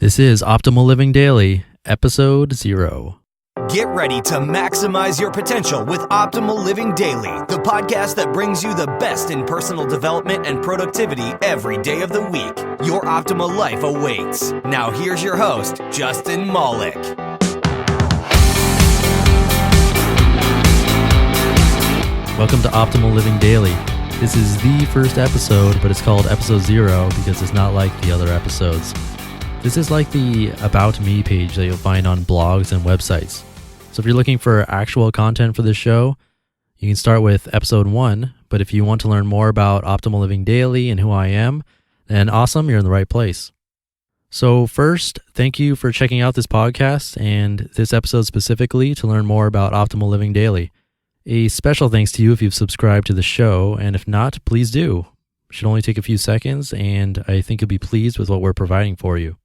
This is Optimal Living Daily, Episode 0. Get ready to maximize your potential with Optimal Living Daily, the podcast that brings you the best in personal development and productivity every day of the week. Your optimal life awaits. Now here's your host, Justin Malik. Welcome to Optimal Living Daily. This is the first episode, but it's called Episode 0 because it's not like the other episodes. This is like the About Me page that you'll find on blogs and websites. So if you're looking for actual content for this show, you can start with Episode 1. But if you want to learn more about Optimal Living Daily and who I am, then awesome, you're in the right place. So first, thank you for checking out this podcast and this episode specifically to learn more about Optimal Living Daily. A special thanks to you if you've subscribed to the show, and if not, please do. It should only take a few seconds, and I think you'll be pleased with what we're providing for you.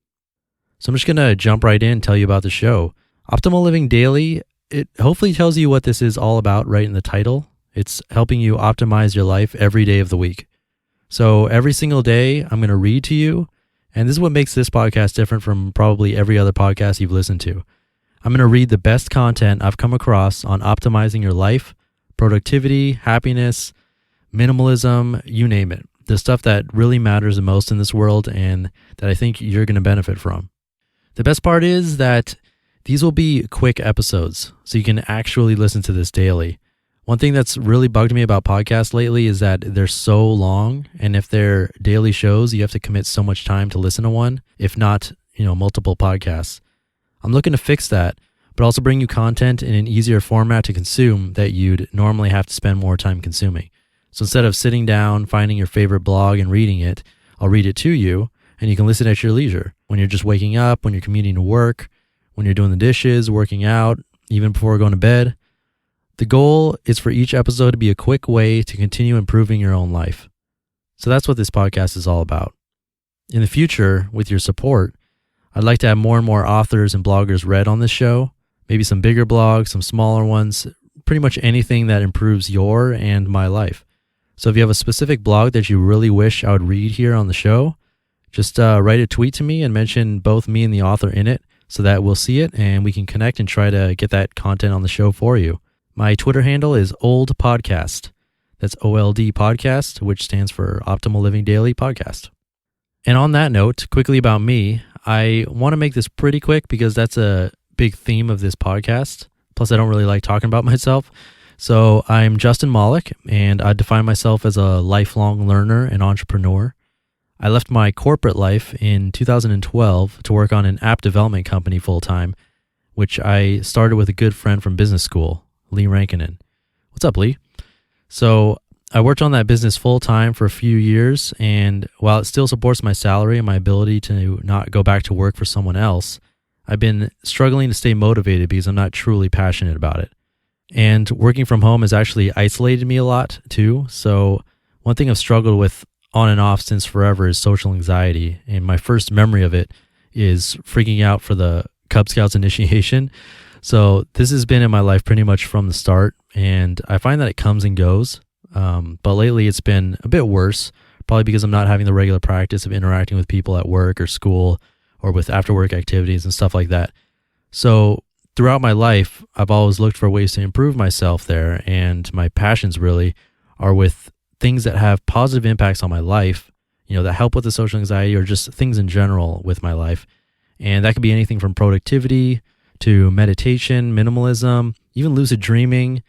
So I'm just going to jump right in and tell you about the show. Optimal Living Daily, it hopefully tells you what this is all about right in the title. It's helping you optimize your life every day of the week. So every single day, I'm going to read to you, and this is what makes this podcast different from probably every other podcast you've listened to. I'm going to read the best content I've come across on optimizing your life, productivity, happiness, minimalism, you name it. The stuff that really matters the most in this world and that I think you're going to benefit from. The best part is that these will be quick episodes, so you can actually listen to this daily. One thing that's really bugged me about podcasts lately is that they're so long, and if they're daily shows, you have to commit so much time to listen to one, if not, multiple podcasts. I'm looking to fix that, but also bring you content in an easier format to consume that you'd normally have to spend more time consuming. So instead of sitting down, finding your favorite blog and reading it, I'll read it to you, and you can listen at your leisure. When you're just waking up, when you're commuting to work, when you're doing the dishes, working out, even before going to bed. The goal is for each episode to be a quick way to continue improving your own life. So that's what this podcast is all about. In the future, with your support, I'd like to have more and more authors and bloggers read on this show, maybe some bigger blogs, some smaller ones, pretty much anything that improves your and my life. So if you have a specific blog that you really wish I would read here on the show, just write a tweet to me and mention both me and the author in it so that we'll see it and we can connect and try to get that content on the show for you. My Twitter handle is Old Podcast. That's OLD Podcast, which stands for Optimal Living Daily Podcast. And on that note, quickly about me, I want to make this pretty quick because that's a big theme of this podcast. Plus, I don't really like talking about myself. So I'm Justin Malik, and I define myself as a lifelong learner and entrepreneur. I left my corporate life in 2012 to work on an app development company full-time, which I started with a good friend from business school, Lee Rankinen. What's up, Lee? So I worked on that business full-time for a few years, and while it still supports my salary and my ability to not go back to work for someone else, I've been struggling to stay motivated because I'm not truly passionate about it. And working from home has actually isolated me a lot too. So one thing I've struggled with on and off since forever is social anxiety. And my first memory of it is freaking out for the Cub Scouts initiation. So this has been in my life pretty much from the start. And I find that it comes and goes. But lately it's been a bit worse, probably because I'm not having the regular practice of interacting with people at work or school or with after work activities and stuff like that. So throughout my life, I've always looked for ways to improve myself there. And my passions really are with things that have positive impacts on my life, that help with the social anxiety or just things in general with my life. And that could be anything from productivity to meditation, minimalism, even lucid dreaming,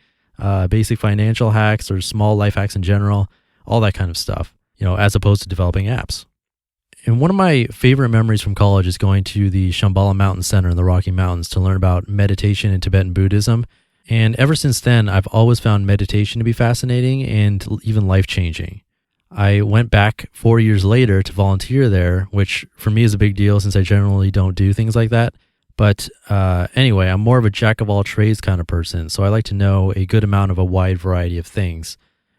basic financial hacks or small life hacks in general, all that kind of stuff, as opposed to developing apps. And one of my favorite memories from college is going to the Shambhala Mountain Center in the Rocky Mountains to learn about meditation and Tibetan Buddhism. And ever since then, I've always found meditation to be fascinating and even life-changing. I went back 4 years later to volunteer there, which for me is a big deal since I generally don't do things like that. But anyway, I'm more of a jack-of-all-trades kind of person, so I like to know a good amount of a wide variety of things.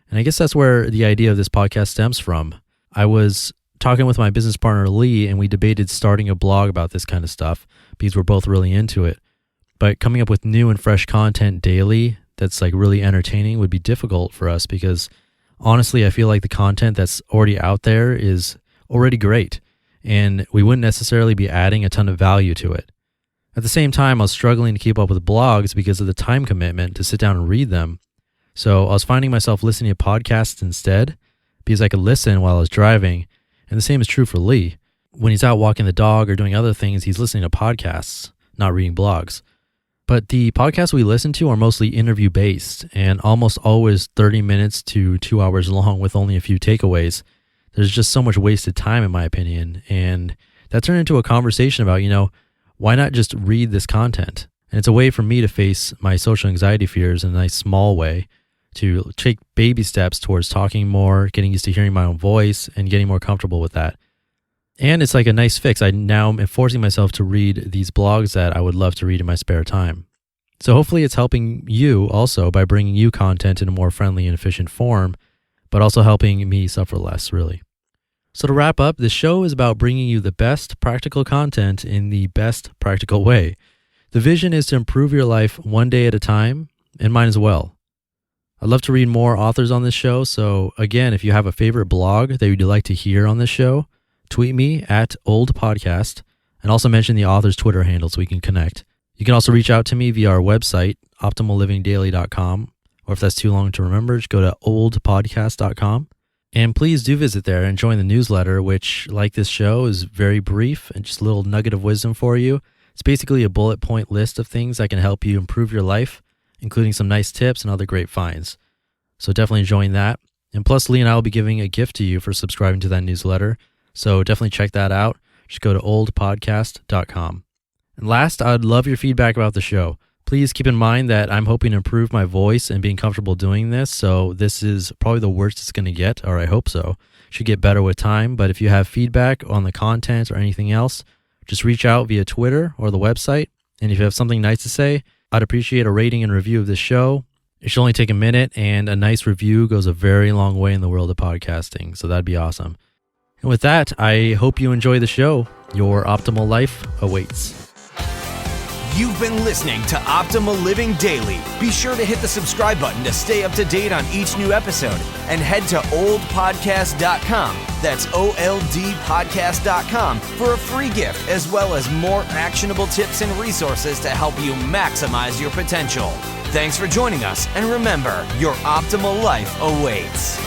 And I guess that's where the idea of this podcast stems from. I was talking with my business partner, Lee, and we debated starting a blog about this kind of stuff because we're both really into it. But coming up with new and fresh content daily that's like really entertaining would be difficult for us because honestly, I feel like the content that's already out there is already great. and we wouldn't necessarily be adding a ton of value to it. At the same time, I was struggling to keep up with blogs because of the time commitment to sit down and read them. So I was finding myself listening to podcasts instead because I could listen while I was driving. And the same is true for Lee. When he's out walking the dog or doing other things, he's listening to podcasts, not reading blogs. But the podcasts we listen to are mostly interview-based and almost always 30 minutes to 2 hours long with only a few takeaways. There's just so much wasted time, in my opinion. And that turned into a conversation about, why not just read this content? And it's a way for me to face my social anxiety fears in a nice small way, to take baby steps towards talking more, getting used to hearing my own voice, and getting more comfortable with that. And it's like a nice fix. I now am forcing myself to read these blogs that I would love to read in my spare time. So hopefully it's helping you also by bringing you content in a more friendly and efficient form, but also helping me suffer less, really. So to wrap up, the show is about bringing you the best practical content in the best practical way. The vision is to improve your life one day at a time, and mine as well. I'd love to read more authors on this show, so again, if you have a favorite blog that you'd like to hear on this show, tweet me at oldpodcast, and also mention the author's Twitter handle so we can connect. You can also reach out to me via our website, optimallivingdaily.com, or if that's too long to remember, just go to oldpodcast.com. And please do visit there and join the newsletter, which, like this show, is very brief and just a little nugget of wisdom for you. It's basically a bullet point list of things that can help you improve your life, including some nice tips and other great finds. So definitely join that. And plus, Lee and I will be giving a gift to you for subscribing to that newsletter. So definitely check that out. Just go to oldpodcast.com. And last, I'd love your feedback about the show. Please keep in mind that I'm hoping to improve my voice and being comfortable doing this. So this is probably the worst it's going to get, or I hope so. Should get better with time. But if you have feedback on the content or anything else, just reach out via Twitter or the website. And if you have something nice to say, I'd appreciate a rating and review of this show. It should only take a minute, and a nice review goes a very long way in the world of podcasting. So that'd be awesome. And with that, I hope you enjoy the show. Your optimal life awaits. You've been listening to Optimal Living Daily. Be sure to hit the subscribe button to stay up to date on each new episode, and head to oldpodcast.com. That's OLDpodcast.com for a free gift, as well as more actionable tips and resources to help you maximize your potential. Thanks for joining us, and remember, your optimal life awaits.